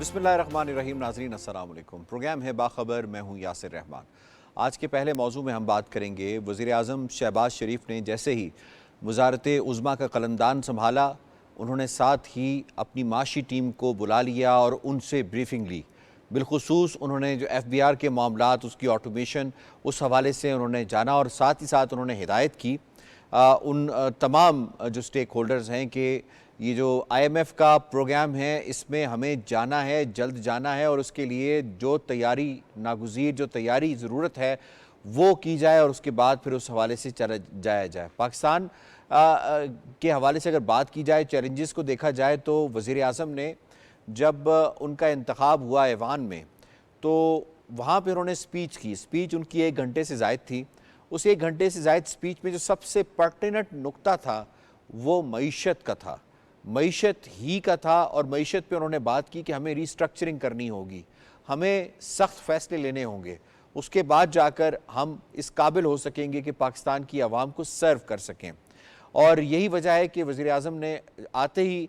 बिस्मिल्लाहिर्रहमानिर्रहीम। नाज़रीन अस्सलाम वालेकुम। प्रोग्राम है बाखबर, मैं हूँ यासिर रहमान। आज के पहले मौजू में हम बात करेंगे वज़ीर आज़म शहबाज शरीफ ने जैसे ही वज़ारत उज़्मा का कलमदान संभाला, उन्होंने साथ ही अपनी माशी टीम को बुला लिया और उनसे ब्रीफिंग ली। बिलखुसूस उन्होंने जो FBR के मामलात, उसकी ऑटोमेशन, उस हवाले से उन्होंने जाना और साथ ही साथ उन्होंने हिदायत की उन तमाम जो स्टेक होल्डर्स हैं कि ये जो IMF का प्रोग्राम है, इसमें हमें जाना है, जल्द जाना है और उसके लिए जो तैयारी नागुज़ीर, जो तैयारी ज़रूरत है वो की जाए और उसके बाद फिर उस हवाले से चला जाया जाए। पाकिस्तान के हवाले से अगर बात की जाए, चैलेंजेस को देखा जाए, तो वज़ीर आज़म ने जब उनका इंतखाब हुआ ऐवान में, तो वहाँ पर उन्होंने स्पीच की। स्पीच उनकी 1 घंटे से ज़ायद थी। उस 1 घंटे से ज़ायद स्पीच में जो सबसे पर्टिनेंट नुक्ता था वो मईशत का था, मईशत ही का था। और मईशत पे उन्होंने बात की कि हमें रीस्ट्रक्चरिंग करनी होगी, हमें सख्त फैसले लेने होंगे, उसके बाद जाकर हम इस काबिल हो सकेंगे कि पाकिस्तान की आवाम को सर्व कर सकें। और यही वजह है कि वज़ीर आज़म ने आते ही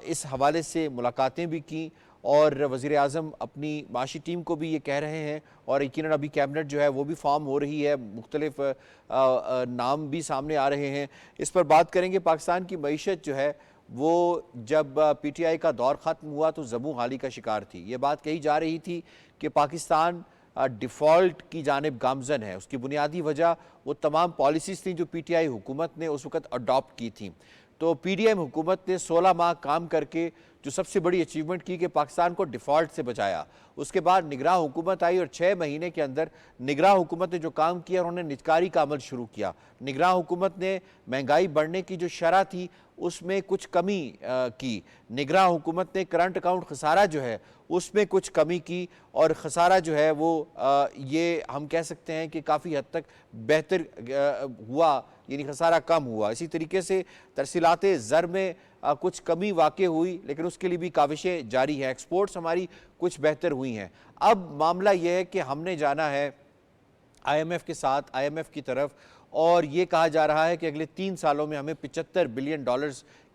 इस हवाले से मुलाकातें भी की और वज़ीर आज़म अपनी माशी टीम को भी ये कह रहे हैं और यकीनन अभी कैबिनेट जो है वो भी फॉर्म हो रही है, मुख्तलिफ नाम भी सामने आ रहे हैं। इस पर बात करेंगे। पाकिस्तान की मईशत जो है वो जब PTI का दौर ख़त्म हुआ तो ज़बू हाली का शिकार थी। ये बात कही जा रही थी कि पाकिस्तान डिफ़ॉल्ट की जानिब गामज़न है। उसकी बुनियादी वजह वो तमाम पॉलिसीज़ थी जो PTI हुकूमत ने उस वक़्त अडॉप्ट की थी। तो PDM हुकूमत ने 16 माह काम करके जो सबसे बड़ी अचीवमेंट की कि पाकिस्तान को डिफ़ॉल्ट से बचाया। उसके बाद निगरान हुकूमत आई और 6 महीने के अंदर निगरान हुकूमत ने जो काम किया, उन्होंने निजकारी का अमल शुरू किया। निगरान हुकूमत ने महंगाई बढ़ने की जो शरह थी उसमें कुछ कमी की। निगरान हुकूमत ने करंट अकाउंट खसारा जो है उसमें कुछ कमी की और खसारा जो है वो ये हम कह सकते हैं कि काफ़ी हद तक बेहतर हुआ, यानी खसारा कम हुआ। इसी तरीके से तरसीलात ज़र में कुछ कमी वाक़ई हुई, लेकिन उसके लिए भी काविशें जारी हैं। एक्सपोर्ट्स हमारी कुछ बेहतर हुई हैं। अब मामला यह है कि हमने जाना है IMF के साथ, IMF की तरफ, और ये कहा जा रहा है कि अगले 3 सालों में हमें $75 बिलियन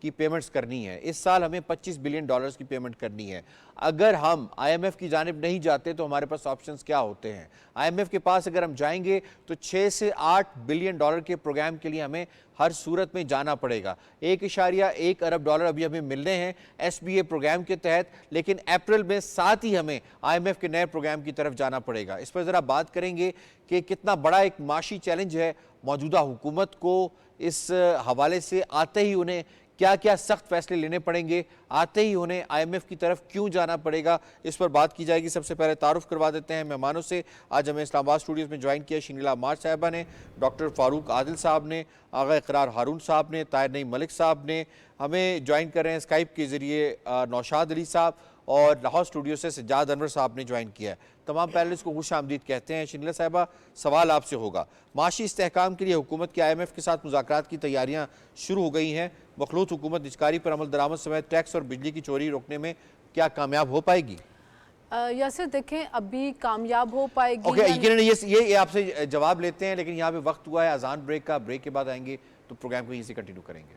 की पेमेंट्स करनी है। इस साल हमें $25 बिलियन की पेमेंट करनी है। अगर हम IMF की जानिब नहीं जाते तो हमारे पास ऑप्शंस क्या होते हैं? IMF के पास अगर हम जाएंगे तो 6 से 8 बिलियन डॉलर के प्रोग्राम के लिए हमें हर सूरत में जाना पड़ेगा। $1.1 अरब अभी हमें मिलने हैं SBA प्रोग्राम के तहत, लेकिन अप्रैल में साथ ही हमें IMF के नए प्रोग्राम की तरफ जाना पड़ेगा। इस पर ज़रा बात करेंगे कि कितना बड़ा एक माशी चैलेंज है मौजूदा हुकूमत को। इस हवाले से आते ही उन्हें क्या क्या सख्त फैसले लेने पड़ेंगे, आते ही उन्हें IMF की तरफ क्यों जाना पड़ेगा, इस पर बात की जाएगी। सबसे पहले तारुफ करवा देते हैं मेहमानों से। आज हमें इस्लामाबाद स्टूडियोज़ में ज्वाइन किया शीनीला अम्मार साहिबा ने, डॉक्टर फ़ारूक आदिल साहब ने, आगा इकरार हारून साहब ने, ताहिर नईम मलिक साहब ने। हमें ज्वाइन कर रहे हैं स्काइप के ज़रिए नौशाद अली साहब, और लाहौर स्टूडियो से सज्जाद अनवर साहब ने ज्वाइन किया है। तमाम पैनलिस्ट को खुश आमदीद कहते हैं। शीनीला साहिबा, सवाल आपसे होगा, माशी इस्तेहकाम के लिए हुकूमत की IMF के साथ मुज़ाकरात की तैयारियाँ शुरू हो गई हैं। मखलूत हुकूमत निजकारी पर अमल दरामद समेत टैक्स और बिजली की चोरी रोकने में क्या कामयाब हो पाएगी? यासिर, देखें, अभी कामयाब हो पाएगी ओके, ये आपसे जवाब लेते हैं, लेकिन यहाँ पे वक्त हुआ है अजान ब्रेक का। ब्रेक के बाद आएंगे तो प्रोग्राम को यहीं से कंटिन्यू करेंगे।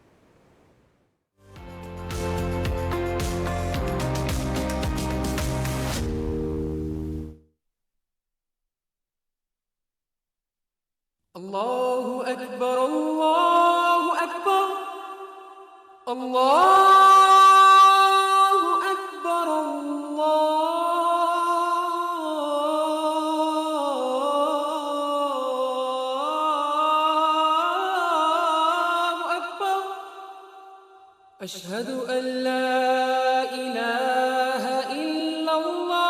अल्लाहु अकबर, अल्लाहु अकबर, अल्लाहु अकबर, अल्लाहु अकबर। अशहदु अल्ला इलाहा इल्लल्लाह,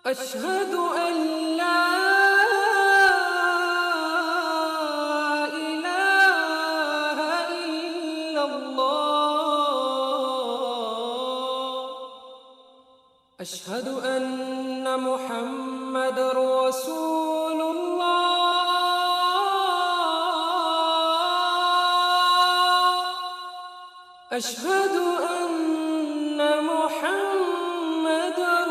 अशहदु अल्ला इलाहा इल्लल्लाह, अशहदु अन्ना मुहम्मदर रसूलुल्लाह, अशहदु अन्ना मुहम्मदर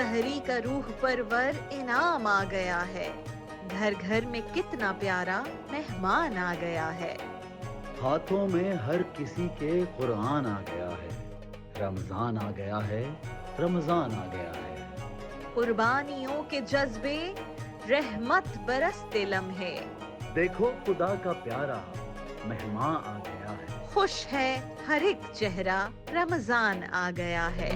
सहरी का रूह परवर इनाम आ गया है। घर घर में कितना प्यारा मेहमान आ गया है। हाथों में हर किसी के कुरान आ गया है। रमजान आ गया है, रमजान आ गया है। कुर्बानियों के जज्बे रहमत बरसते लम्हे। देखो खुदा का प्यारा मेहमान आ गया है। खुश है हर एक चेहरा, रमजान आ गया है।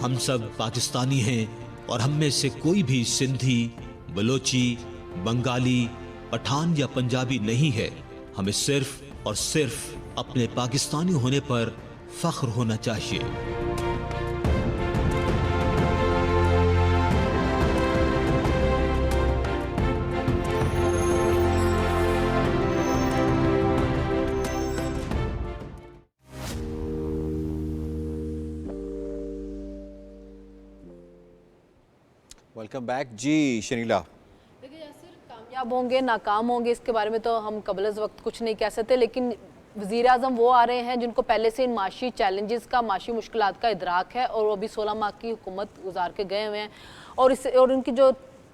हम सब पाकिस्तानी हैं और हम में से कोई भी सिंधी, बलोची, बंगाली, पठान या पंजाबी नहीं है। हमें सिर्फ और सिर्फ अपने पाकिस्तानी होने पर फख्र होना चाहिए। वेलकम बैक जी शनीला। देखिए यासिर, कामयाब होंगे नाकाम होंगे इसके बारे में तो हम कबल अज़ वक्त कुछ नहीं कह सकते, लेकिन वज़ीर आज़म वो आ रहे हैं जिनको पहले से इन माशी चैलेंजेस का, माशी मुश्किलात का इदराक है और वो अभी 16 माह की हुकूमत गुजार के गए हुए हैं। और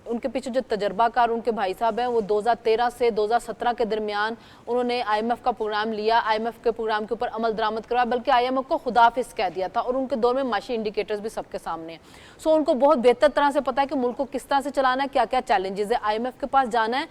उनके पीछे जो तजर्बाकार उनके भाई साहब हैं, वो 2013 से 2017 के दरमियान उन्होंने IMF का प्रोग्राम लिया, IMF के प्रोग्राम के ऊपर अमल दरामद करवाया, बल्कि IMF को खुदाफिज कह दिया था और उनके दौर में माशी इंडिकेटर्स भी सबके सामने हैं। सो उनको बहुत बेहतर तरह से पता है कि मुल्क को किस तरह से चलाना है, क्या क्या चैलेंजेस है। IMF के पास जाना है,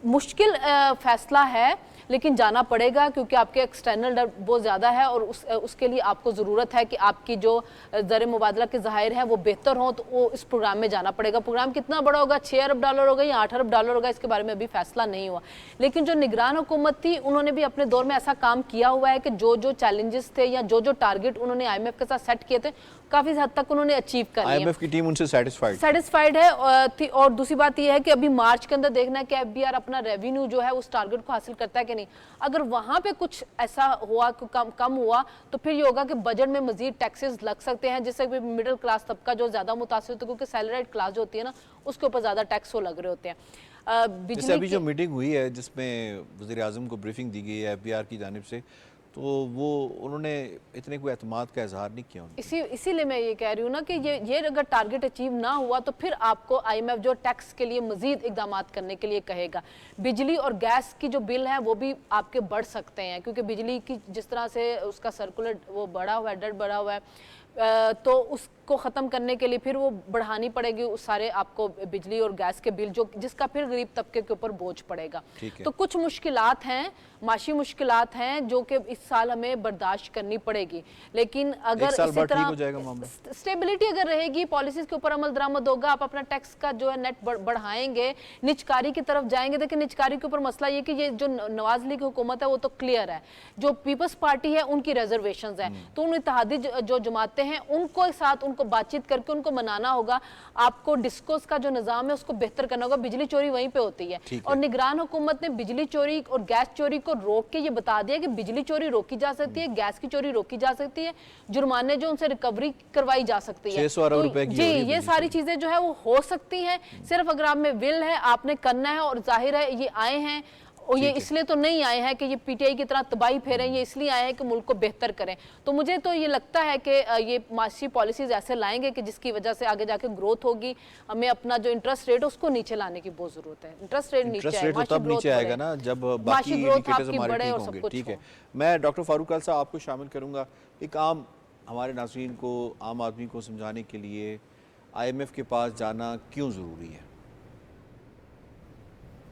मुश्किल फैसला है लेकिन जाना पड़ेगा, क्योंकि आपके एक्सटर्नल डर बहुत ज़्यादा है और उसके लिए आपको ज़रूरत है कि आपकी जो ज़र मुबादला के ज़ाहिर हैं वो बेहतर हों, तो वो इस प्रोग्राम में जाना पड़ेगा। प्रोग्राम कितना बड़ा होगा, 6 अरब डॉलर होगा या 8 अरब डॉलर होगा, इसके बारे में अभी फैसला नहीं हुआ। लेकिन जो निगरान हुकूमत थी उन्होंने भी अपने दौर में ऐसा काम किया हुआ है कि जो जो चैलेंजेस थे या जो जो टारगेट उन्होंने IMF के साथ सेट किए थे काफ़ी हद तक उन्होंने अचीव कर लिया। IMF की टीम उनसे सेटिस्फाइड है और दूसरी बात यह है कि अभी मार्च के अंदर देखना है कि FBR अपना रेवेन्यू जो है उस टारगेट को हासिल करता है कि नहीं। अगर वहां पे कुछ ऐसा हुआ कम हुआ तो फिर ये होगा कि बजट में मजीद टैक्सेस लग सकते हैं, जिससे मिडिल क्लास तबका जो ज्यादा मुतासिर होता है, क्योंकि सैलरीड क्लास जो होती है ना उसके ऊपर ज्यादा टैक्स लग रहे होते हैं। जैसे अभी जो मीटिंग हुई है जिसमें वज़ीर आज़म को ब्रीफिंग दी गई है FBR की जानिब से, तो वो उन्होंने इतने कोई एतमाद का इजहार नहीं किया। इसीलिए मैं ये कह रही हूँ ना कि ये अगर टारगेट अचीव ना हुआ तो फिर आपको IMF जो टैक्स के लिए मजीद इकदाम करने के लिए कहेगा। बिजली और गैस की जो बिल है वो भी आपके बढ़ सकते हैं, क्योंकि बिजली की जिस तरह से उसका सर्कुलर वो बढ़ा हुआ है, डर बढ़ा हुआ है, तो उसको ख़त्म करने के लिए फिर वो बढ़ानी पड़ेगी उस सारे आपको बिजली और गैस के बिल, जो जिसका फिर गरीब तबके के ऊपर बोझ पड़ेगा। तो कुछ मुश्किलात हैं, माशी मुश्किलात हैं जो कि इस साल हमें बर्दाश्त करनी पड़ेगी। लेकिन अगर इसी तरह स्टेबिलिटी अगर रहेगी, पॉलिसीज के ऊपर अमल दरामद होगा, आप अपना टैक्स का जो है नेट बढ़ाएंगे, निजकारी की तरफ जाएंगे। देखिए निजकारी के ऊपर मसला ये कि ये जो नवाज लीग हुकूमत है वो तो क्लियर है, जो पीपल्स पार्टी है उनकी रिजर्वेशंस है, तो उन इत्तेहादी जो जमातें हैं उनको साथ उनको बातचीत करके उनको मनाना होगा। आपको डिस्कोस का जो निजाम है उसको बेहतर करना होगा। बिजली चोरी वहीं पे होती है और निगरान हुकूमत ने बिजली चोरी और गैस चोरी को रोक के ये बता दिया कि बिजली चोरी रोकी जा सकती है, गैस की चोरी रोकी जा सकती है, जुर्माने जो उनसे रिकवरी करवाई जा सकती है। 600 अरब रुपए की जी, ये सारी चीजें जो है वो हो सकती हैं, सिर्फ अगर आप में विल है, आपने करना है। और जाहिर है ये आए हैं और ये इसलिए तो नहीं आए हैं कि ये PTI की तरह तबाही फेरें, ये इसलिए आए हैं कि मुल्क को बेहतर करें। तो मुझे तो ये लगता है कि ये माशी पॉलिसीज ऐसे लाएंगे कि जिसकी वजह से आगे जाके ग्रोथ होगी। हमें अपना जो इंटरेस्ट रेट है उसको नीचे लाने की बहुत जरूरत है। इंटरेस्ट रेट नीचे आएगा ना जब बाकी इंडिकेटर्स हमारे ठीक होंगे। ठीक है, मैं डॉक्टर फारूक अल साहब आपको शामिल करूंगा। एक आम हमारे नाज़रीन को, आम आदमी को समझाने के लिए IMF के पास जाना क्यों ज़रूरी है?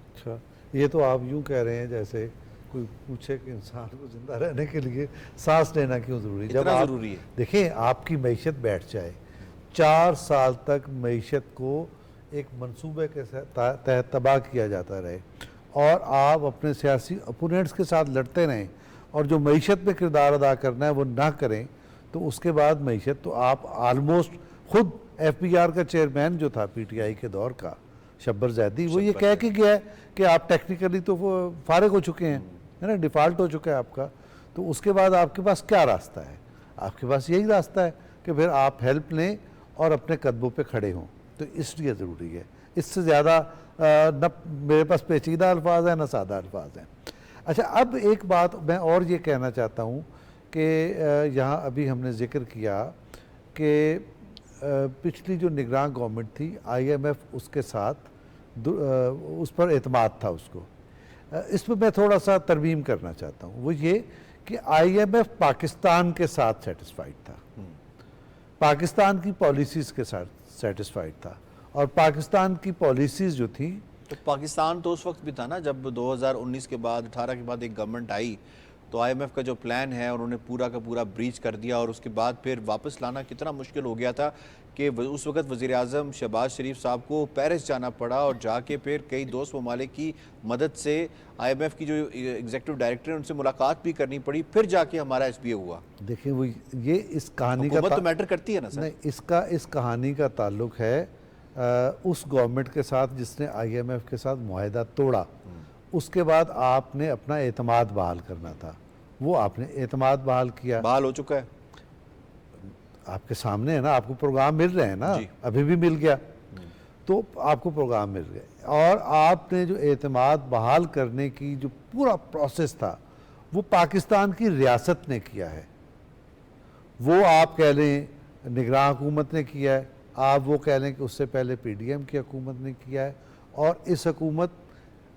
अच्छा, ये तो आप यूँ कह रहे हैं जैसे कोई पूछे कि इंसान को जिंदा रहने के लिए सांस लेना क्यों ज़रूरी है। जब आप ज़रूरी है, देखें आपकी मईशत बैठ जाए, 4 साल तक मईशत को एक मंसूबे के तहत तबाह किया जाता रहे और आप अपने सियासी अपोनेंट्स के साथ लड़ते रहें और जो मईशत में किरदार अदा करना है वो ना करें, तो उसके बाद मईशत तो आप आलमोस्ट खुद FBR का चेयरमैन जो था PTI के दौर का शब्बर जैदी, वो ये कह के गया है कि आप टेक्निकली तो फारिग हो चुके हैं, है ना, डिफ़ॉल्ट हो चुका है आपका। तो उसके बाद आपके पास क्या रास्ता है? आपके पास यही रास्ता है कि फिर आप हेल्प लें और अपने कदमों पे खड़े हों। तो इसलिए ज़रूरी है, इससे ज़्यादा न मेरे पास पेचीदा अल्फाज हैं न सादा अल्फाज हैं। अच्छा, अब एक बात मैं और ये कहना चाहता हूँ कि यहाँ अभी हमने ज़िक्र किया कि पिछली जो निगरान गवर्नमेंट थी IMF उसके साथ उस पर एतमाद था उसको। इसमें मैं थोड़ा सा तरमीम करना चाहता हूँ, वो ये कि IMF पाकिस्तान के साथ सेटिस्फाइड था, पाकिस्तान की पॉलिसीज़ के साथ सेटिस्फाइड था। और पाकिस्तान की पॉलिसीज़ जो थी, तो पाकिस्तान तो उस वक्त भी था ना जब 2019 के बाद 18 के बाद एक गवर्नमेंट आई, तो IMF का जो प्लान है उन्होंने पूरा का पूरा ब्रीच कर दिया और उसके बाद फिर वापस लाना कितना मुश्किल हो गया था कि उस वक्त वज़ीर आज़म शहबाज शरीफ साहब को पेरिस जाना पड़ा और जाके फिर कई दोस्त ममालिक की मदद से IMF की जो एग्जीक्यूटिव डायरेक्टर है उनसे मुलाकात भी करनी पड़ी, फिर जाके हमारा SBA हुआ। देखिए वो ये इस कहानी का तो मैटर करती है ना सर? नहीं, इस कहानी का ताल्लुक है उस गवर्नमेंट के साथ जिसने IMF के साथ मुआहदा तोड़ा। उसके बाद आपने अपना एतमाद बहाल करना था, वो आपने एतमाद बहाल किया। बहाल हो चुका है, आपके सामने है ना, आपको प्रोग्राम मिल रहे हैं ना, अभी भी मिल गया। तो आपको प्रोग्राम मिल गए, और आपने जो एतमाद बहाल करने की जो पूरा प्रोसेस था वो पाकिस्तान की रियासत ने किया है। वो आप कह लें निगरान हुकूमत ने किया है, आप वो कह लें कि उससे पहले PDM की हुकूमत ने किया है, और इस हुकूमत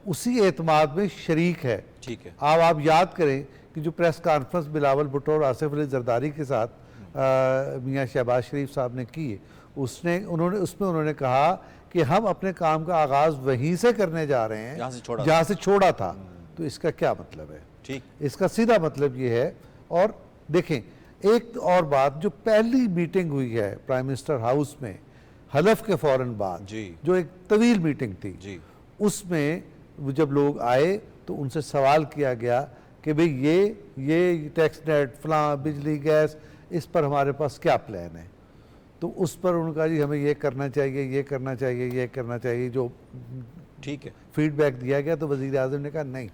उसी एतमाद में शरीक है। ठीक है। आप याद करें कि जो प्रेस कॉन्फ्रेंस बिलावल भुट्टो और आसिफ अली जरदारी के साथ मियाँ शहबाज शरीफ साहब ने की, उसमें उन्होंने कहा कि हम अपने काम का आगाज़ वहीं से करने जा रहे हैं जहाँ से छोड़ा था। तो इसका क्या मतलब है? ठीक, इसका सीधा मतलब ये है। और देखें एक और बात, जो पहली मीटिंग हुई है प्राइम मिनिस्टर हाउस में हलफ के फौरन बाद, जो एक तवील मीटिंग थी जी, उसमें जब लोग आए तो उनसे सवाल किया गया कि भाई ये टैक्स नेट फलां बिजली गैस, इस पर हमारे पास क्या प्लान है? तो उस पर उनका जी हमें ये करना चाहिए, ये करना चाहिए, ये करना चाहिए, जो ठीक है, फीडबैक दिया गया। तो वज़ीर आज़म ने कहा नहीं,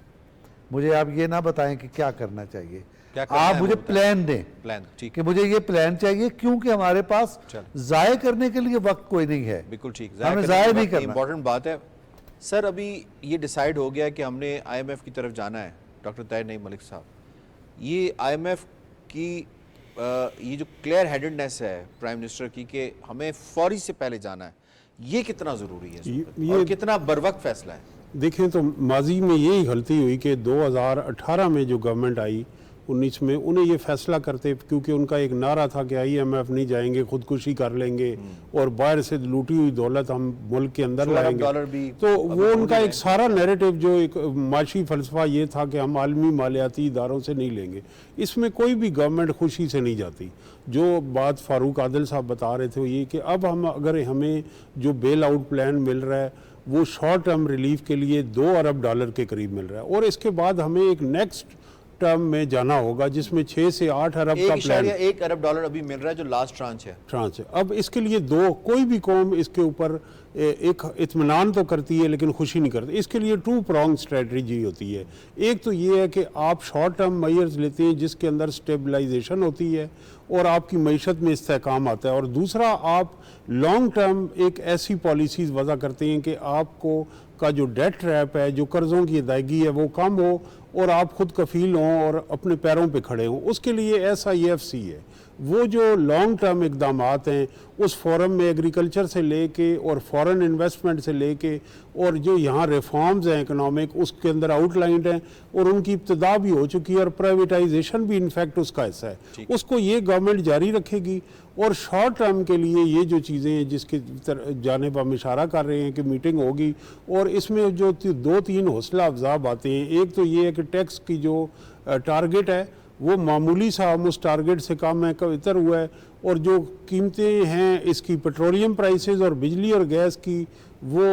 मुझे आप ये ना बताएं कि क्या करना चाहिए, आप मुझे प्लान दें, प्लान, ठीक, कि मुझे ये प्लान चाहिए, क्योंकि हमारे पास ज़ाय करने के लिए वक्त कोई नहीं है। बिल्कुल ठीक, हमें ज़ाय नहीं करना। इंपॉर्टेंट बात है सर। अभी ये डिसाइड हो गया कि हमने IMF की तरफ जाना है, डॉक्टर ताहिर नईम मलिक साहब, ये IMF की ये जो क्लियर हेडेडनेस है प्राइम मिनिस्टर की कि हमें फौरी से पहले जाना है, ये कितना ज़रूरी है और कितना बरवक्त फैसला है? देखें तो माजी में यही गलती हुई कि 2018 में जो गवर्नमेंट आई 19 में, उन्हें ये फैसला करते, क्योंकि उनका एक नारा था कि IMF नहीं जाएंगे, खुदकुशी कर लेंगे और बाहर से लूटी हुई दौलत हम मुल्क के अंदर लाएंगे। तो वो उनका एक सारा नैरेटिव, जो एक माशी फलसफा ये था कि हम आलमी मालियाती इदारों से नहीं लेंगे। इसमें कोई भी गवर्नमेंट खुशी से नहीं जाती। जो बात फारूक आदिल साहब बता रहे थे वो ये कि अब अगर हमें जो बेल आउट प्लान मिल रहा है वो शॉर्ट टर्म रिलीफ के लिए $2 अरब के करीब मिल रहा है, और इसके बाद हमें एक नेक्स्ट टर्म में जाना होगा जिसमें 6 से 8 अरब का प्लान, $1 अरब अभी मिल रहा है जो लास्ट ट्रांच है। अब इसके लिए कोई भी कौम इसके ऊपर एक इत्मीनान तो करती है लेकिन खुशी नहीं करती। इसके लिए 2 प्रॉन्ग स्ट्रेटजी होती है। एक तो ये है कि आप शॉर्ट टर्म मेजर्स लेते हैं जिसके अंदर स्टेबलाइजेशन होती है और आपकी मईशत में इस्तेहकाम आता है, और दूसरा आप लॉन्ग टर्म एक ऐसी पॉलिसीज़ वज़ा करते हैं कि आपको का जो डेट ट्रैप है, जो कर्ज़ों की अदायगी है वो कम हो और आप खुद कफील हों और अपने पैरों पे खड़े हों। उसके लिए SIFC है। वो जो लॉन्ग टर्म इकदाम हैं उस फोरम में एग्रीकल्चर से लेके और फॉरेन इन्वेस्टमेंट से लेके और जो यहाँ रिफॉर्म्स हैं इकोनॉमिक, उसके अंदर आउटलाइंड हैं और उनकी इब्तिदा भी हो चुकी है और प्राइवेटाइजेशन भी इनफैक्ट उसका हिस्सा है। उसको ये गवर्नमेंट जारी रखेगी। और शॉर्ट टर्म के लिए ये जो चीज़ें हैं जिसके जानिब हम इशारा कर रहे हैं कि मीटिंग होगी, और इसमें जो 2-3 हौसला अफजा बातें हैं। एक तो ये है कि टैक्स की जो टारगेट है वो मामूली सा हम उस टारगेट से कम है, कवितर हुआ है, और जो कीमतें हैं इसकी पेट्रोलियम प्राइसेस और बिजली और गैस की वो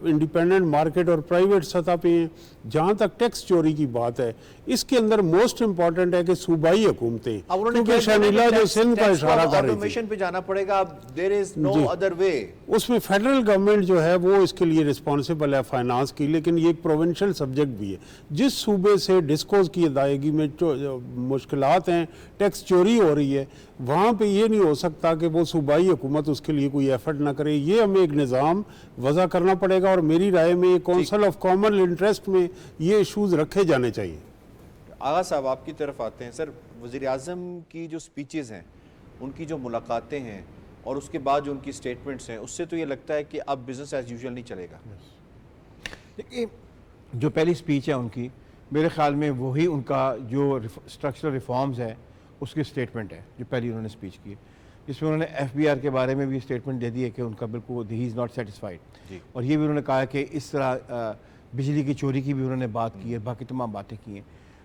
इंडिपेंडेंट मार्केट और प्राइवेट सतह पे हैं। जहाँ तक टैक्स चोरी की बात है इसके अंदर मोस्ट इम्पॉर्टेंट है कि सूबाई हुकूमतें, क्योंकि शर्मिला जो सिंध का इशारा कर रही थी पे जाना पड़ेगा, there is no other way. उसमें फेडरल गवर्नमेंट जो है वो इसके लिए रिस्पॉन्सिबल है फाइनेंस की, लेकिन ये एक प्रोविंशियल सब्जेक्ट भी है। जिस सूबे से डिस्कोज की अदायगी में मुश्किलात हैं, टैक्स चोरी हो रही है, वहाँ पे ये नहीं हो सकता कि वो सूबाई हुकूमत उसके लिए कोई एफर्ट ना करे। ये हमें एक निज़ाम वज़ा करना पड़ेगा और मेरी राय में काउंसिल ऑफ कॉमन इंटरेस्ट में ये इशूज़ रखे जाने चाहिए। आगा साहब आपकी तरफ आते हैं। सर, वज़ीर आज़म की जो स्पीचेज़ हैं, उनकी जो मुलाकातें हैं और उसके बाद जो उनकी स्टेटमेंट्स हैं, उससे तो ये लगता है कि अब बिज़नेस एज यूजुअल नहीं चलेगा। देखिए, जो पहली स्पीच है उनकी, मेरे ख्याल में वही उनका जो स्ट्रक्चरल रिफॉर्म्स है उसकी स्टेटमेंट है जो पहली उन्होंने स्पीच की, जिसमें उन्होंने FBR के बारे में भी स्टेटमेंट दे दी है कि उनका बिल्कुल ही इज़ नॉट सेटिस्फाइड, और ये भी उन्होंने कहा कि इस तरह बिजली की चोरी की भी उन्होंने बात की है, बाकी तमाम बातें की हैं।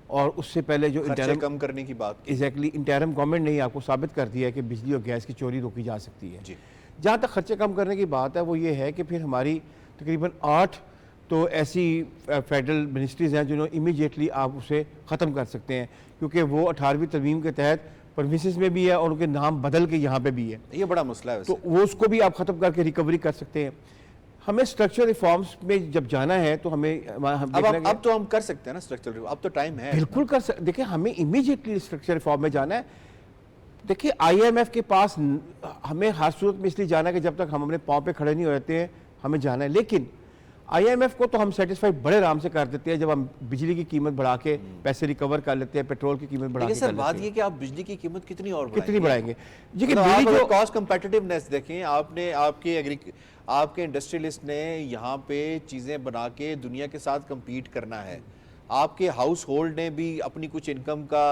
और उससे पहले जो इंटरम कम करने की बात, एग्जैक्टली, इंटरम गवर्नमेंट ने आपको साबित कर दिया है कि बिजली और गैस की चोरी रोकी जा सकती है। जहाँ तक खर्चे कम करने की बात है वो ये है कि फिर हमारी तकरीबन 8 तो ऐसी फेडरल मिनिस्ट्रीज़ हैं जिन्होंने इमीडिएटली आप उसे ख़त्म कर सकते हैं, क्योंकि वो 18वीं तरमीम के तहत प्रोविंसेस में भी है और उनके नाम बदल के यहाँ पे भी है। ये बड़ा मसला है, तो वो उसको भी आप ख़त्म करके रिकवरी कर सकते हैं। हमें स्ट्रक्चरल रिफॉर्म्स में जब जाना है तो हमें अब तो हम कर सकते हैं ना स्ट्रक्चरल रिफॉर्म, अब तो टाइम है, बिल्कुल कर सकते। देखिए, हमें इमीडिएटली स्ट्रक्चरल रिफॉर्म में जाना है। देखिए, IMF के पास हमें हर सूरत में इसलिए जाना है कि जब तक हम अपने पाँव पे खड़े नहीं हो जाते हैं हमें जाना है। लेकिन IMF को तो हम सेटिस्फाइड बड़े आराम से कर देते हैं जब हम बिजली की कीमत बढ़ा के पैसे रिकवर कर लेते हैं, पेट्रोल की कीमत बढ़ा के लेकिन सर कर बात लेते ये कि आप बिजली की कीमत कितनी और कितनी बढ़ाएंगे। जी कि मतलब मेरी आप जो कॉस्ट कंपेटिटिवनेस देखें, आपने आपके इंडस्ट्रियलिस्ट ने यहाँ पे चीज़ें बना के दुनिया के साथ compete करना है। आपके हाउस होल्ड ने भी अपनी कुछ इनकम का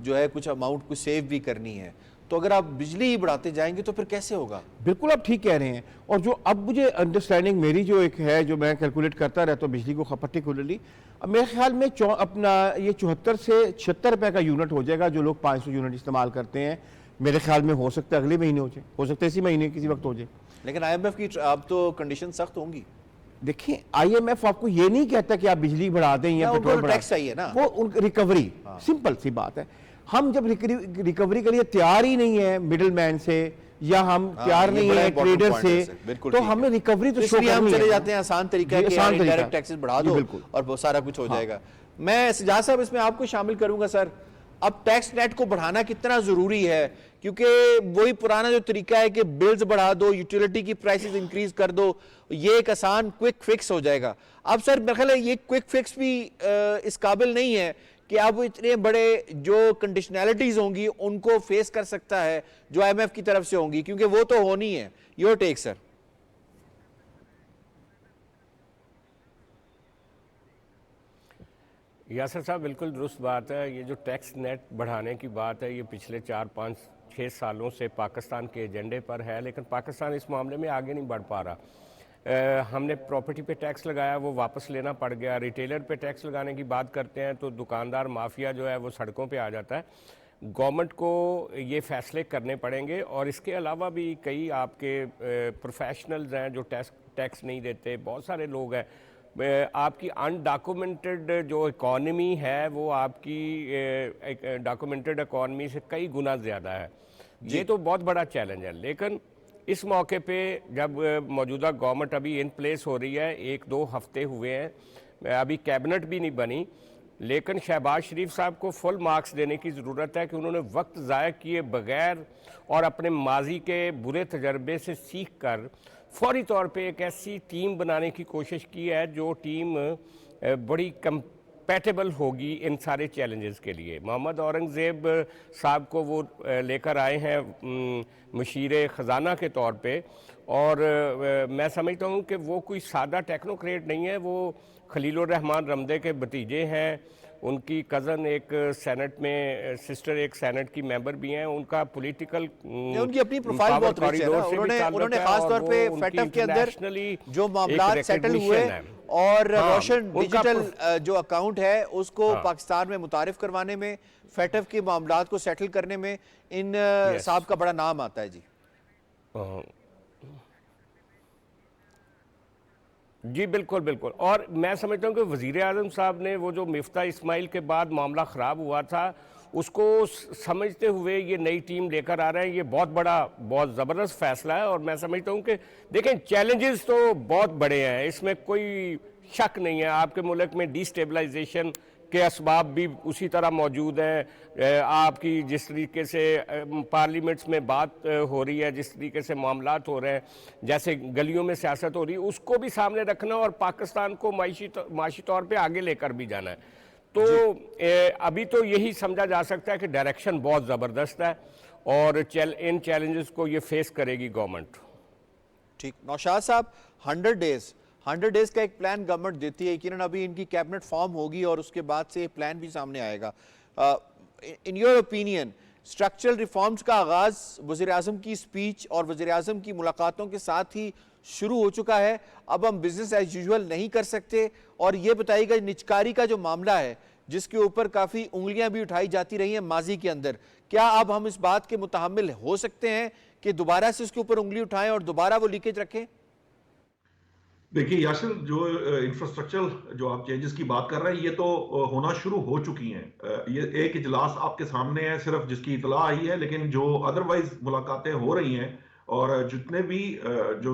जो है कुछ अमाउंट कुछ सेव भी करनी है, तो अगर आप बिजली ही बढ़ाते जाएंगे तो फिर कैसे होगा? बिल्कुल आप ठीक कह रहे हैं। और जो अब मुझे अंडरस्टैंडिंग मेरी जो एक है, जो मैं कैलकुलेट करता रहता हूँ बिजली को पर्टिकुलरली, अब मेरे ख्याल में अपना ये 74 से 76 रुपए का यूनिट हो जाएगा जो लोग 500 यूनिट इस्तेमाल करते हैं। मेरे ख्याल में हो सकता है अगले महीने हो जाए, हो सकता है इसी महीने किसी वक्त हो जाए। लेकिन IMF की अब तो कंडीशन सख्त होंगी। देखिए IMF आपको ये नहीं कहता कि आप बिजली बढ़ा दें या पेट्रोल बढ़ा टैक्स चाहिए ना, वो उनकी रिकवरी सिंपल सी बात है। हम जब रिकवरी के लिए तैयार ही नहीं है मिडिल मैन से, या हम तैयार नहीं है ट्रेडर से, तो हमें रिकवरी तो इसलिए हम चले जाते हैं आसान तरीका कि डायरेक्ट टैक्सेस बढ़ा दो और वो सारा कुछ हो जाएगा। मैं सजाद साहब इसमें आपको शामिल करूंगा सर। अब टैक्स नेट को बढ़ाना कितना जरूरी है, क्योंकि वही पुराना जो तरीका है कि बिल्स बढ़ा दो, यूटिलिटी की प्राइसेस इंक्रीज कर दो, ये एक आसान क्विक फिक्स हो जाएगा। अब सर मेरे ख्याल है ये क्विक फिक्स भी इस काबिल नहीं है कि आप इतने बड़े जो कंडीशनैलिटीज होंगी उनको फेस कर सकता है जो IMF की तरफ से होंगी, क्योंकि वो तो होनी है। Your take sir. यासर साहब बिल्कुल दुरुस्त बात है। ये जो टैक्स नेट बढ़ाने की बात है, ये पिछले 4-5-6 सालों से पाकिस्तान के एजेंडे पर है, लेकिन पाकिस्तान इस मामले में आगे नहीं बढ़ पा रहा। हमने प्रॉपर्टी पे टैक्स लगाया, वो वापस लेना पड़ गया। रिटेलर पे टैक्स लगाने की बात करते हैं तो दुकानदार माफिया जो है वो सड़कों पे आ जाता है। गवर्नमेंट को ये फैसले करने पड़ेंगे। और इसके अलावा भी कई आपके प्रोफेशनल्स हैं जो टैक्स नहीं देते, बहुत सारे लोग हैं। आपकी अनडॉक्यूमेंटेड जो इकॉनमी है वो आपकी डॉक्यूमेंटेड इकॉनमी से कई गुना ज़्यादा है। ये तो बहुत बड़ा चैलेंज है। लेकिन इस मौके पे जब मौजूदा गवर्नमेंट अभी इन प्लेस हो रही है, 1-2 हफ्ते हुए हैं, अभी कैबिनेट भी नहीं बनी, लेकिन शहबाज शरीफ साहब को फुल मार्क्स देने की ज़रूरत है कि उन्होंने वक्त ज़ाया किए बगैर और अपने माजी के बुरे तजर्बे से सीख कर फौरी तौर पे एक ऐसी टीम बनाने की कोशिश की है जो टीम बड़ी कंपैटिबल होगी इन सारे चैलेंजेस के लिए। मोहम्मद औरंगज़ेब साहब को वो लेकर आए हैं मशीर ख़जाना के तौर पे, और मैं समझता हूँ कि वो कोई सादा टेक्नोक्रेट नहीं है। वो खलीलुर रहमान रमदे के भतीजे हैं, उनकी कज़न एक सेनेट में, सिस्टर एक सेनेट की मेंबर भी हैं। उनका पॉलिटिकल उनकी अपनी प्रोफाइल बहुत रिच है ना। उन्होंने खास तौर पे फेटफ के अंदर जो मामलात सेटल हुए और रोशन डिजिटल जो अकाउंट है उसको पाकिस्तान में मुतारिफ करवाने में, फेटफ के मामलात को सेटल करने में इन साहब का बड़ा नाम आता है। जी बिल्कुल बिल्कुल। और मैं समझता हूँ कि वज़ीर आज़म साहब ने वो जो मिफ्ता इस्माइल के बाद मामला ख़राब हुआ था उसको समझते हुए ये नई टीम लेकर आ रहे हैं। ये बहुत बड़ा, बहुत ज़बरदस्त फ़ैसला है। और मैं समझता हूँ कि देखें चैलेंजेस तो बहुत बड़े हैं, इसमें कोई शक नहीं है। आपके मुल्क में डिस्टेबलाइजेशन के असबाब भी उसी तरह मौजूद हैं। आपकी जिस तरीके से पार्लियामेंट्स में बात हो रही है, जिस तरीके से मामलात हो रहे हैं, जैसे गलियों में सियासत हो रही है, उसको भी सामने रखना और पाकिस्तान को माशी तौर पे आगे लेकर भी जाना है। तो अभी तो यही समझा जा सकता है कि डायरेक्शन बहुत ज़बरदस्त है और इन चैलेंजेस को ये फेस करेगी गवर्नमेंट। ठीक, नौशाद साहब 100 डेज का एक प्लान गवर्नमेंट देती है, यकीनन अभी इनकी कैबिनेट फॉर्म होगी और उसके बाद से प्लान भी सामने आएगा। In your opinion structural reforms का आगाज वज़ीर आज़म की स्पीच और वज़ीर आज़म की मुलाकातों के साथ ही शुरू हो चुका है, अब हम बिजनेस एज यूजुअल नहीं कर सकते? और ये बताइएगा निजकारी का जो मामला है जिसके ऊपर काफ़ी उंगलियां भी उठाई जाती रही हैं माजी के अंदर, क्या अब हम इस बात के मुतहम्मिल हो सकते हैं कि दोबारा से इसके ऊपर उंगली उठाएं और दोबारा वो लीकेज रखें? देखिए यासिर, जो इंफ्रास्ट्रक्चरल जो आप चेंजेस की बात कर रहे हैं ये तो होना शुरू हो चुकी हैं। ये एक इजलास आपके सामने है सिर्फ जिसकी इतला आई है, लेकिन जो अदरवाइज मुलाकातें हो रही हैं और जितने भी जो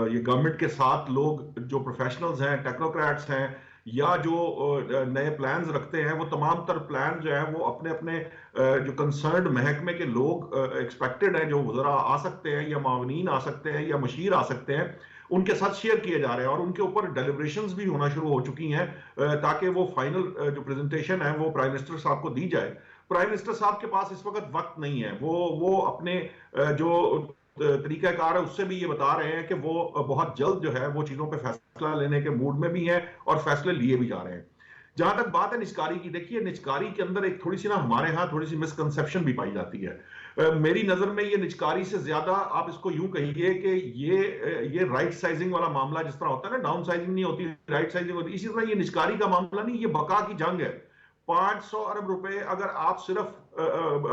ये गवर्नमेंट के साथ लोग जो प्रोफेशनल्स हैं, टेक्नोक्रेट्स हैं, या जो नए प्लान्स रखते हैं, वो तमाम तर प्लान जो है वो अपने अपने जो कंसर्न्ड महकमे के लोग एक्सपेक्टेड हैं, जो वज़रा आ सकते हैं या मावनीन आ सकते हैं या मशीर आ सकते हैं, उनके साथ शेयर किए जा रहे हैं और उनके ऊपर डेलिब्रेशंस भी होना शुरू हो चुकी हैं ताकि वो फाइनल जो प्रेजेंटेशन है वो प्राइम मिनिस्टर साहब को दी जाए। प्राइम मिनिस्टर साहब के पास इस वक्त वक्त नहीं है, वो अपने जो तरीकाकार है उससे भी ये बता रहे हैं कि वो बहुत जल्द जो है वो चीजों पे फैसला लेने के मूड में भी हैं और फैसले लिए भी जा रहे हैं। जहां तक बात है निचकारी की, देखिए निचकारी के अंदर एक थोड़ी सी ना हमारे यहाँ थोड़ी सी मिसकंसेप्शन भी पाई जाती है। मेरी नजर में ये निचकारी से ज्यादा आप इसको यूं कहिए कि ये राइट साइजिंग वाला मामला जिस तरह होता है ना, डाउन साइजिंग नहीं होती, राइट साइजिंग होती, इसी तरह ये निचकारी का मामला नहीं, ये बका की जंग है। 500 अरब रुपए अगर आप सिर्फ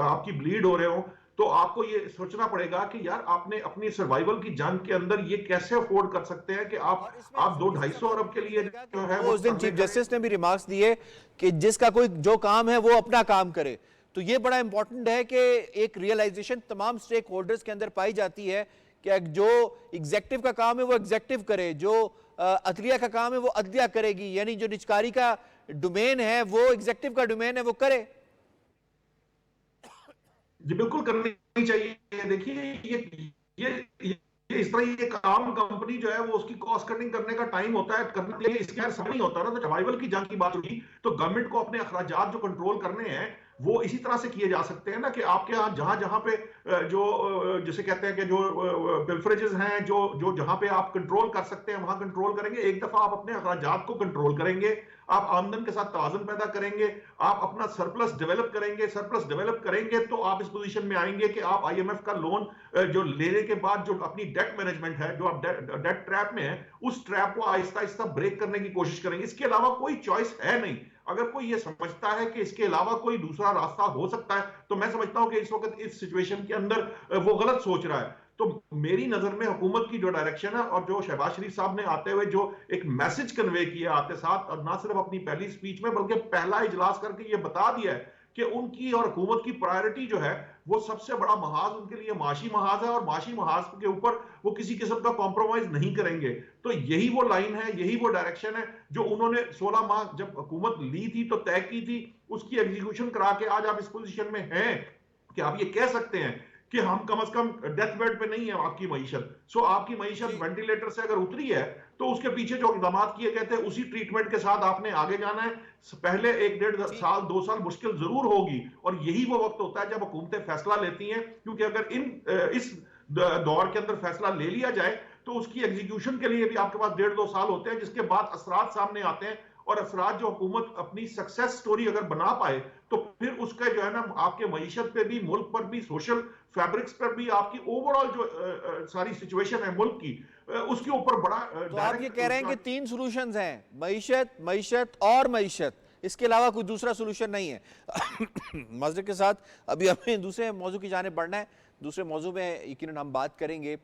आपकी ब्लीड हो रहे हो तो आपको ये सोचना पड़ेगा कि यार आपने अपनी सर्वाइवल की जंग के अंदर ये कैसे अफोर्ड कर सकते हैं कि आप 200-250 अरब के लिए जो है उस दिन चीफ जस्टिस ने भी रिमार्क्स दिए कि जिसका कोई जो काम है वो अपना काम करे। तो ये बड़ा इंपॉर्टेंट है कि एक रियलाइजेशन तमाम स्टेक होल्डर्स के अंदर पाई जाती है कि जो एग्जेक्टिव का काम है वो एग्जेक्टिव करे, जो अदलिया का काम है वो अदलिया करेगी, यानी जो निचकारी का डोमेन है वो एग्जेक्टिव का डोमेन है वो करे। जी बिल्कुल करनी चाहिए। देखिए ये इस तरह ये काम कंपनी जो है वो उसकी कॉस्ट कटिंग करने का टाइम होता है, करने के लिए इसके समय नहीं होता ना। तो सर्वाइवल की जंग की बात हुई तो गवर्नमेंट को अपने अखराजात जो कंट्रोल करने हैं वो इसी तरह से किए जा सकते हैं ना कि आपके यहाँ जहां जहां पे जो जिसे कहते हैं कि जो पिल्फरेजेस हैं, जो जहां पे आप कंट्रोल कर सकते हैं वहां कंट्रोल करेंगे। एक दफा आप अपने अखराजात को कंट्रोल करेंगे, आप आमदन के साथ तवाज़ुन पैदा करेंगे, आप अपना सरप्लस डेवलप करेंगे। सरप्लस डेवलप करेंगे तो आप इस पोजीशन में आएंगे कि आप आईएमएफ का लोन जो लेने के बाद जो अपनी डेट मैनेजमेंट है, जो आप डेट ट्रैप में है, उस ट्रैप को आहिस्ता आहिस्ता ब्रेक करने की कोशिश करेंगे। इसके अलावा कोई चॉइस है नहीं। अगर कोई ये समझता है कि इसके अलावा कोई दूसरा रास्ता हो सकता है तो मैं समझता हूं कि इस वक्त इस सिचुएशन के अंदर वो गलत सोच रहा है। तो मेरी नजर में हुकूमत की जो डायरेक्शन है और जो शहबाज शरीफ साहब ने आते हुए जो एक मैसेज कन्वे किया आते साथ, और ना सिर्फ अपनी पहली स्पीच में बल्कि पहला इजलास करके ये बता दिया है कि उनकी और हुकूमत की प्रायोरिटी जो है वो सबसे बड़ा महाज उनके लिए माशी महाज है और माशी महाज के ऊपर वो किसी किस्म का कॉम्प्रोमाइज नहीं करेंगे। तो यही वो लाइन है, यही वो डायरेक्शन है जो उन्होंने 16 माह जब हुकूमत ली थी तो तय की थी, उसकी एग्जीक्यूशन करा के आज आप इस पोजीशन में हैं कि आप ये कह सकते हैं कि हम कम से कम डेथ बेड पे नहीं है आपकी मईशत। सो आपकी मईशत वेंटिलेटर से अगर उतरी है तो उसके पीछे जो इकदाम किए गए थे उसी ट्रीटमेंट के साथ आपने आगे जाना है। पहले 1-1.5 साल 2 साल मुश्किल जरूर होगी और यही वो वक्त होता है जब हुकूमतें फैसला लेती हैं, क्योंकि अगर इस दौर के अंदर फैसला ले लिया जाए तो उसकी एग्जीक्यूशन के लिए भी आपके पास 1.5-2 साल होते हैं, जिसके बाद असरात सामने आते हैं। और असरात जो हुकूमत अपनी सक्सेस स्टोरी अगर बना पाए तो फिर उसका जो है ना आपके मईशत पे भी, मुल्क पर भी, सोशल फैब्रिक्स पर भी, आपकी ओवरऑल जो सारी सिचुएशन है मुल्क की, उसके ऊपर बड़ा तो आप ये कह रहे हैं कि 3 सॉल्यूशंस हैं, मईशत और मईशत, इसके अलावा कोई दूसरा सॉल्यूशन नहीं है। मज़े के साथ अभी हमें दूसरे मौजू की जाने बढ़ना है। दूसरे मौजू में यकीनन हम बात करेंगे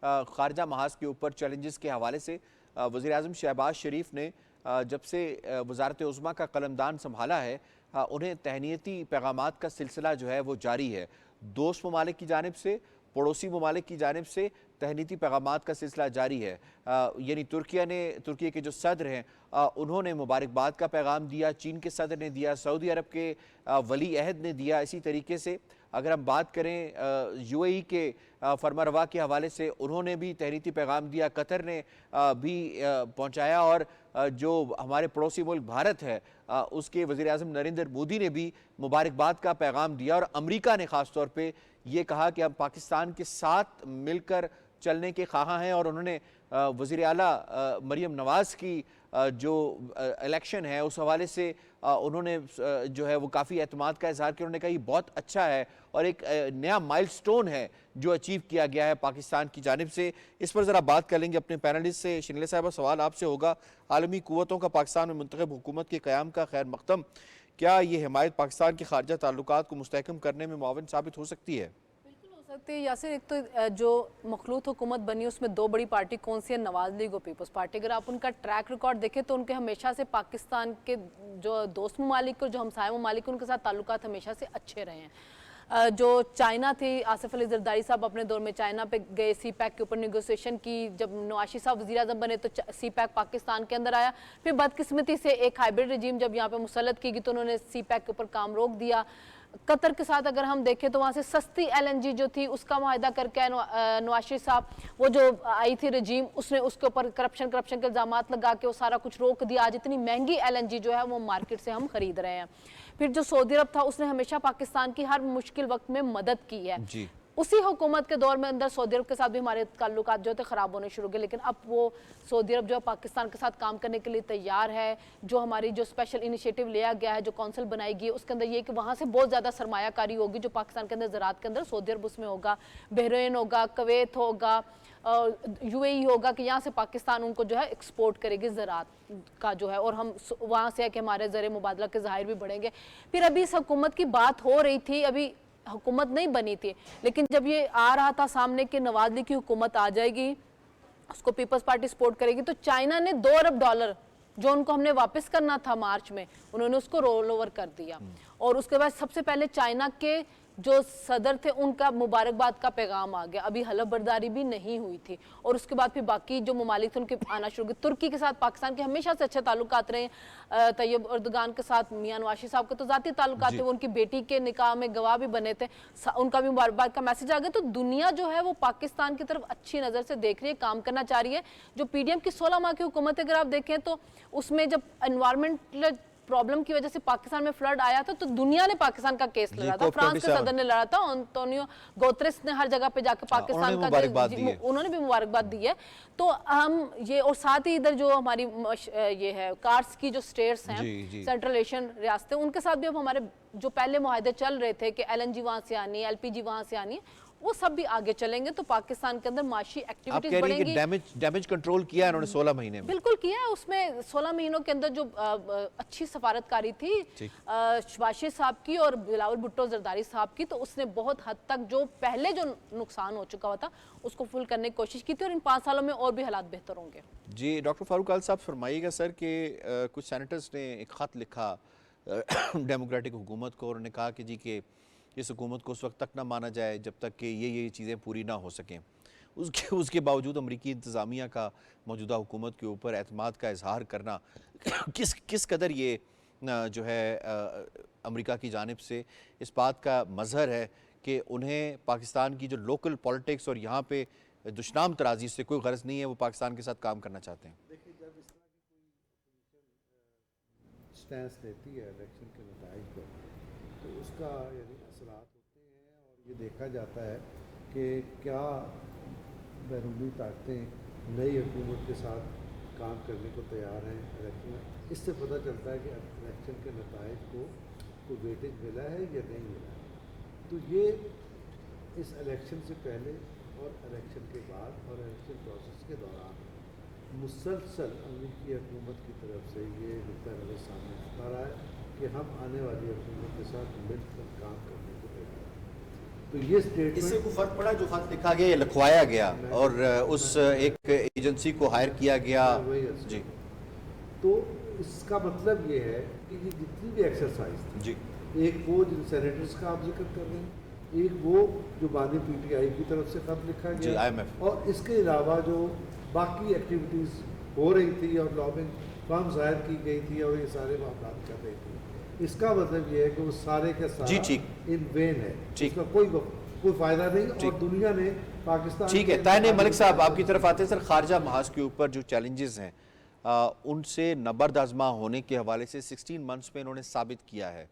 खारजा महाज के ऊपर चैलेंजेस के हवाले से। वज़ीर आज़म शहबाज शरीफ ने जब से वज़ारत उज़्मा का कलमदान संभाला है उन्हें तहनीती पैगामात का सिलसिला जो है वो जारी है। दोस्त ममालिक की जानिब से, पड़ोसी ममालिक की जानिब से तहनीती पैगामात का सिलसिला जारी है। यानी तुर्किया के जो सदर हैं उन्होंने मुबारकबाद का पैगाम दिया, चीन के सदर ने दिया, सऊदी अरब के वली अहद ने दिया। इसी तरीके से अगर हम बात करें यूएई के फरमारवा के हवाले से, उन्होंने भी तहरीती पैगाम दिया, कतर ने भी पहुंचाया, और जो हमारे पड़ोसी मुल्क भारत है उसके वज़ीर आज़म नरेंद्र मोदी ने भी मुबारकबाद का पैगाम दिया। और अमेरिका ने ख़ास तौर पे ये कहा कि हम पाकिस्तान के साथ मिलकर चलने के ख्वाह हैं, और उन्होंने वज़ीर आला मरियम नवाज़ की जो इलेक्शन है उस हवाले से उन्होंने जो है वो काफ़ी एतमाद का इजहार किया। उन्होंने कहा ये बहुत अच्छा है और एक नया माइलस्टोन है जो अचीव किया गया है पाकिस्तान की जानिब से। इस पर ज़रा बात कर लेंगे अपने पैनलिस्ट से। शिनले साहब, सवाल आपसे होगा, आलमी क़ुव्वतों का पाकिस्तान में मुंतखब हुकूमत के क़याम का खैर मक़दम, क्या ये हिमायत पाकिस्तान के खारजा ताल्लुकात को मुस्तहकम करने में मुआविन साबित हो सकती है? यासिर, एक तो जो मखलूत हुकूमत बनी उसमें 2 बड़ी पार्टी कौन सी है, नवाज लीग और पीपल्स पार्टी। अगर आप उनका ट्रैक रिकॉर्ड देखें तो उनके हमेशा से पाकिस्तान के जो दोस्त ममालिक और जो हमसाया ममालिक उनके साथ ताल्लुकात हमेशा से अच्छे रहे हैं। जो चाइना थी, आसिफ अली जरदारी साहब अपने दौर में चाइना पे गए, सी पैक के ऊपर नेगोशिएशन की। जब नवाशी साहब वज़ीर आज़म बने तो सी पैक पाकिस्तान के अंदर आया। फिर बदकिस्मती से एक हाइब्रिड रजीम जब यहाँ पे मुसल्लत की गई तो उन्होंने सी पैक के ऊपर काम रोक दिया। कतर के साथ अगर हम देखें तो वहाँ से सस्ती LNG जो थी उसका मुआहदा करके नवाशी साहब, वो जो आई थी रजीम, उसने उसके ऊपर करप्शन के इल्ज़ाम लगा के वो सारा कुछ रोक दिया। आज इतनी महंगी LNG जो है वो मार्केट से हम खरीद रहे हैं। फिर जो सऊदी अरब था उसने हमेशा पाकिस्तान की हर मुश्किल वक्त में मदद की है जी। उसी हुकूमत के दौर में अंदर सऊदी अरब के साथ भी हमारे ताल्लुकात जो थे ख़राब होने शुरू हो गए, लेकिन अब वो सऊदी अरब जो है पाकिस्तान के साथ काम करने के लिए तैयार है। जो हमारी जो स्पेशल इनिशिएटिव लिया गया है, जो कौंसिल बनाई गई है, उसके अंदर ये कि वहाँ से बहुत ज़्यादा सरमायाकारी होगी जो पाकिस्तान के अंदर ज़राअत के अंदर, सऊदी अरब उसमें होगा, बहरीन होगा, कुवैत होगा, UAE होगा, कि यहाँ से पाकिस्तान उनको जो है एक्सपोर्ट करेगी ज़राअत का जो है, और हम वहाँ से है कि हमारे ज़रिए मुबादला के ज़ाहिर भी बढ़ेंगे। फिर अभी इस हुकूमत की बात हो रही थी, अभी हुकूमत नहीं बनी थी, लेकिन जब ये आ रहा था सामने कि नवाज लीग की हुकूमत आ जाएगी, उसको पीपल्स पार्टी सपोर्ट करेगी, तो चाइना ने $2 अरब जो उनको हमने वापस करना था मार्च में, उन्होंने उसको रोल ओवर कर दिया। और उसके बाद सबसे पहले चाइना के जो सदर थे उनका मुबारकबाद का पैगाम आ गया, अभी हलफ बर्दारी भी नहीं हुई थी। और उसके बाद फिर बाकी जो ममालिक थे उनके आना शुरू हुए। तुर्की के साथ पाकिस्तान के हमेशा से अच्छे ताल्लुकात रहे, तैयब अर्दगान के साथ मियां नवाशी साहब के तो ज़ाती ताल्लुकात थे, वो उनकी बेटी के निकाह में गवाह भी बने थे, उनका भी मुबारकबाद का मैसेज आ गया। तो दुनिया जो है वो पाकिस्तान की तरफ अच्छी नज़र से देख रही है, काम करना चाह रही है। जो PDM की 16 माह की हुकूमत अगर आप देखें तो उसमें जब एनवायरमेंटल प्रॉब्लम की वजह से पाकिस्तान में फ्लड आया था तो दुनिया ने पाकिस्तान का केस लड़ा था, फ्रांस के सदर ने लड़ा था, एंटोनियो गुतेरेस ने हर जगह पे जाकर पाकिस्तान का उन्होंने भी मुबारकबाद दी है। तो हम ये, और साथ ही इधर जो हमारी ये है कार्स की जो स्टेट्स हैं, सेंट्रल एशियन रियासतें, उनके साथ भी अब हमारे जो पहले मुआहदे चल रहे थे कि LNG वहाँ से आनी है, LPG वहाँ से आनी है, वो सब भी आगे चलेंगे। तो पाकिस्तान के अंदर माशी एक्टिविटीज बढ़ेंगी। डैमेज कंट्रोल किया है उन्होंने 16 महीने में, बिल्कुल किया है। उसमें 16 महीनों के अंदर जो अच्छी सफारतकारी थी शबाशी साहब की और बिलावल भुट्टो जरदारी साहब की, तो उसने बहुत हद तक जो पहले जो नुकसान हो चुका हुआ था उसको फुल करने की कोशिश की थी, और इन 5 सालों में और भी हालात बेहतर होंगे। जी डॉक्टर फारूक आल साहब फरमाइएगा सर कि कुछ सेनेटर्स ने एक ख़त लिखा डेमोक्रेटिक हुकूमत को, और उन्होंने कहा कि जी कि इस हुकूमत को उस वक्त तक ना माना जाए जब तक कि ये चीज़ें पूरी ना हो सकें। उसके बावजूद अमरीकी इंतज़ामिया का मौजूदा हुकूमत के ऊपर एतमाद का इजहार करना किस कदर ये जो है अमेरिका की जानिब से इस बात का मज़हर है कि उन्हें पाकिस्तान की जो लोकल पॉलिटिक्स और यहाँ पे दुश्मन तराजी से कोई गर्ज नहीं है, वो पाकिस्तान के साथ काम करना चाहते हैं। देखिए, जब इस तरह की कोई स्टैंस लेती है इलेक्शन के नताइज पर, तो उसका यानी असरात होते हैं, और ये देखा जाता है कि क्या बैरूनी ताकतें नई हुकूमत के साथ काम करने को तैयार हैं इलेक्शन में। इससे पता चलता है कि इलेक्शन के नताइज को कोई वेटेज मिला है या नहीं मिला है। तो ये इस इलेक्शन से पहले और इलेक्शन के बाद और इलेक्शन प्रोसेस के दौरान मुसलसल अमेरिकी हुकूमत की तरफ से ये नुक्ता नज़र सामने आता रहा है कि हम आने वाली हुकूमत के साथ मिलकर काम करने को तैयार हैं। तो ये स्टेटमेंट, इससे कोई फ़र्क पड़ा जो खत लिखा गया, लिखवाया गया और उस एक एजेंसी को हायर किया गया जी? तो इसका मतलब ये है कि ये जितनी भी एक्सरसाइज थी जी, एक वो जिन सेनेटर्स का आप जिक्र कर रहे हैं, एक वो जो बानी PTI की तरफ से खत लिखा गया IMF, और इसके अलावा जो बाकी एक्टिविटीज़ हो रही थी और लॉबिंग फर्म ज़ाहिर की गई थी और ये सारे मामला कर रही थी, इसका मतलब ये है कि वो सारे के सारे इन वेन है, इसका कोई फ़ायदा नहीं। और दुनिया ने पाकिस्तान, ठीक है, ताने मलिक साहब आपकी तरफ आते हैं सर। खारजा महाज के ऊपर जो चैलेंजेस हैं उनसे नबर्द आजमा होने के हवाले से 16 मंथ्स में इन्होंने साबित किया है।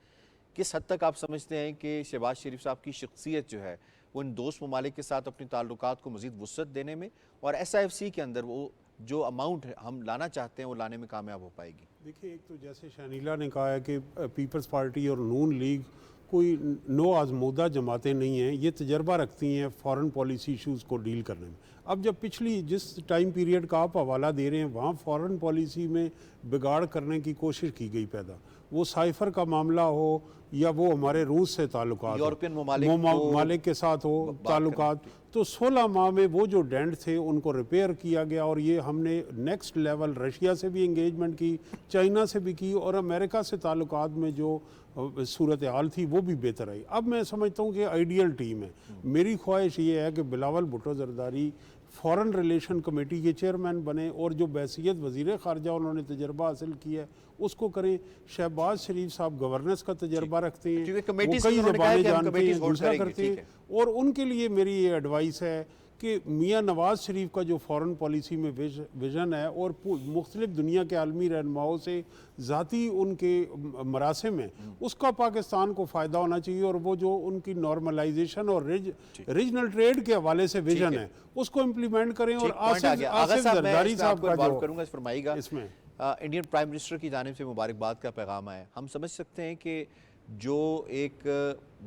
किस हद तक आप समझते हैं कि शहबाज शरीफ साहब की शख्सियत जो है वो इन दोस्त ममालिक के साथ अपने ताल्लुकात को मज़ीद वुसअत देने में और SIFC के अंदर वो जो अमाउंट हम लाना चाहते हैं वो लाने में कामयाब हो पाएगी? देखिए, एक तो जैसे शानीला ने कहा है कि पीपल्स पार्टी और नून लीग कोई नो आजमूदा जमातें नहीं हैं, ये तजर्बा रखती हैं फ़ॉरेन पॉलिसी इशूज़ को डील करने में। अब जब पिछली जिस टाइम पीरियड का आप हवाला दे रहे हैं, वहाँ फ़ॉरेन पॉलिसी में बिगाड़ करने की कोशिश की गई पैदा, वो साइफर का मामला हो या वो हमारे रूस से ताल्लुकात, यूरोपियन ममालिक के साथ हो ताल्लुकात, तो 16 माह में वो जो डेंट थे उनको रिपेयर किया गया। और ये हमने नेक्स्ट लेवल रशिया से भी इंगेजमेंट की, चाइना से भी की, और अमेरिका से ताल्लुकात में जो सूरत हाल थी वो भी बेहतर आई। अब मैं समझता हूँ कि आइडियल टीम है। मेरी ख्वाहिश ये है कि Bilawal Bhutto Zardari foreign relation committee के चेयरमैन बने और जो बैसियत वज़ीर ख़ारजा उन्होंने तजर्बा हासिल किया है उसको करें। शहबाज शरीफ साहब गवर्नेंस का तजर्बा रखते हैं, वो कई ज़बानें जानते हैं, दूसरा करते हैं। और उनके लिए मेरी ये एडवाइस है कि मियाँ नवाज़ शरीफ का जो फ़ॉरेन पॉलिसी में विज़न है और मुख्तलिफ दुनिया के आलमी रहनुमाओं से ज़ाती उनके मरासिम में उसका पाकिस्तान को फ़ायदा होना चाहिए। और वो जो उनकी नॉर्मलाइजेशन और रीजनल ट्रेड के हवाले से विज़न है उसको इम्प्लीमेंट करें। और आसिफ जरदारी साहब का जो करूँगा फरमाइएगा, इसमें इंडियन प्राइम मिनिस्टर की जानिब से मुबारकबाद का पैगाम आया। हम समझ सकते हैं कि जो एक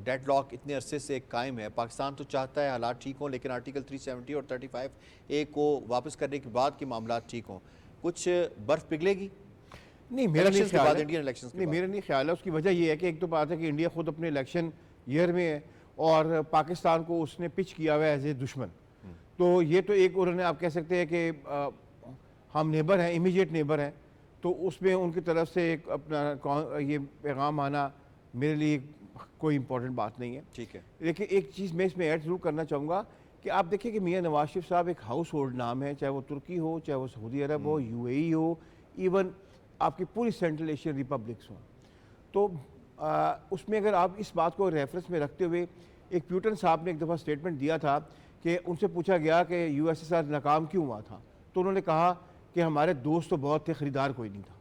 डेडलॉक इतने अरसे से कायम है, पाकिस्तान तो चाहता है हालात ठीक हों, लेकिन आर्टिकल 370 और 35A को वापस करने के बाद के मामला ठीक हों, कुछ बर्फ़ पिघलेगी? नहीं, मेरा नहीं ख्याल है। इंडियन इलेक्शंस नहीं, मेरा नहीं ख्याल है। उसकी वजह ये है कि एक तो बात है कि इंडिया खुद अपने इलेक्शन ईयर में है और पाकिस्तान को उसने पिच किया हुआ है एज ए दुश्मन। तो ये तो एक उन्होंने आप कह सकते हैं कि हम नेबर हैं, इमीडिएट नेबर हैं, तो उसमें उनकी तरफ से एक अपना ये पैगाम आना मेरे लिए कोई इम्पोर्टेंट बात नहीं है। ठीक है, लेकिन एक चीज़ मैं इसमें ऐड ज़रूर करना चाहूँगा कि आप देखिए कि मियाँ नवाज शरीफ साहब एक हाउस होल्ड नाम है, चाहे वो तुर्की हो, चाहे वो सऊदी अरब हो, UAE हो, इवन आपकी पूरी सेंट्रल एशियन रिपब्लिक्स हों। तो उसमें अगर आप इस बात को रेफरेंस में रखते हुए, एक प्यूटन साहब ने एक दफ़ा स्टेटमेंट दिया था कि उनसे पूछा गया कि USSR नाकाम क्यों हुआ था, तो उन्होंने कहा कि हमारे दोस्त तो बहुत थे, ख़रीदार कोई नहीं था।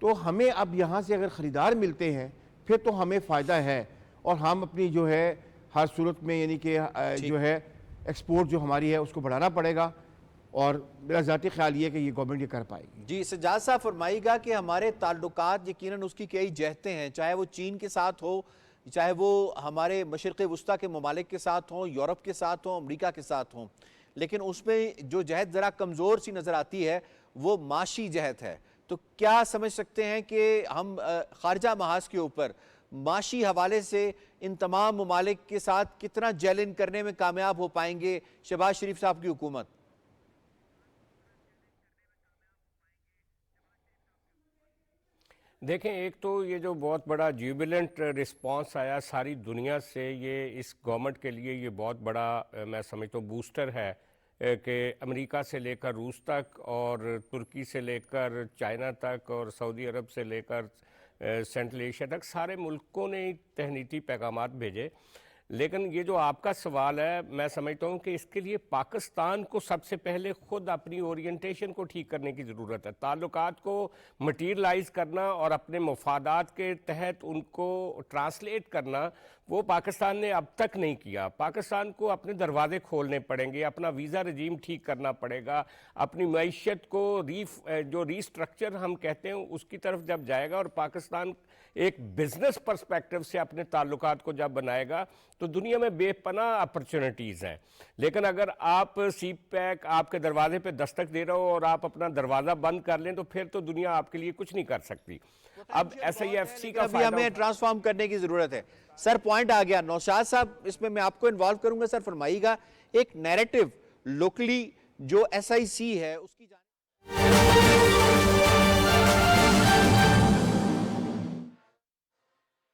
तो हमें अब यहाँ से अगर ख़रीदार मिलते हैं फिर तो हमें फ़ायदा है और हम अपनी जो है हर सूरत में यानी कि जो है एक्सपोर्ट जो हमारी है उसको बढ़ाना पड़ेगा। और मेरा ज़ाती ख्याल ये है कि ये गवर्नमेंट ये कर पाएगी। जी सज्जाद साहब फरमाइएगा कि हमारे ताल्लुकात यकीनन उसकी कई जहतें हैं, चाहे वो चीन के साथ हो, चाहे वो हमारे मशरिक़ वस्ता के ममालिक के साथ हों, यूरोप के साथ हों, अमरीका के साथ हों, लेकिन उसमें जो जहत ज़रा कमज़ोर सी नज़र आती है वो माशी जहत है। तो क्या समझ सकते हैं कि हम ख़ारजा महाज के ऊपर माशी हवाले से इन तमाम ममालिक के साथ कितना जेलिन करने में कामयाब हो पाएंगे शहबाज शरीफ साहब की हुकूमत? देखें, एक तो ये जो बहुत बड़ा जुबिलेंट रिस्पांस आया सारी दुनिया से, ये इस गवर्नमेंट के लिए ये बहुत बड़ा मैं समझता हूँ बूस्टर है कि अमेरिका से लेकर रूस तक और तुर्की से लेकर चाइना तक और सऊदी अरब से लेकर सेंट्रल एशिया तक सारे मुल्कों ने तहनीती पैगामात भेजे। लेकिन ये जो आपका सवाल है, मैं समझता हूँ कि इसके लिए पाकिस्तान को सबसे पहले खुद अपनी ओरिएंटेशन को ठीक करने की ज़रूरत है। ताल्लुकात को मटीरियलाइज करना और अपने मफादात के तहत उनको ट्रांसलेट करना, वो पाकिस्तान ने अब तक नहीं किया। पाकिस्तान को अपने दरवाजे खोलने पड़ेंगे, अपना वीज़ा रजीम ठीक करना पड़ेगा, अपनी मईशत को जो रीस्ट्रक्चर हम कहते हैं उसकी तरफ जब जाएगा और पाकिस्तान एक बिजनेस पर्सपेक्टिव से अपने ताल्लुकात को जब बनाएगा तो दुनिया में बेपनाह अपॉर्चुनिटीज़ हैं। लेकिन अगर आप CPEC आपके दरवाजे पे दस्तक दे रहे हो और आप अपना दरवाज़ा बंद कर लें तो फिर तो दुनिया आपके लिए कुछ नहीं कर सकती। अब SIFC का भी हमें ट्रांसफॉर्म करने की ज़रूरत है। सर पॉइंट आ गया। नौशाद साहब, इसमें मैं आपको इन्वॉल्व करूंगा। सर फरमाइएगा, एक नैरेटिव लोकली जो SIC है उसकी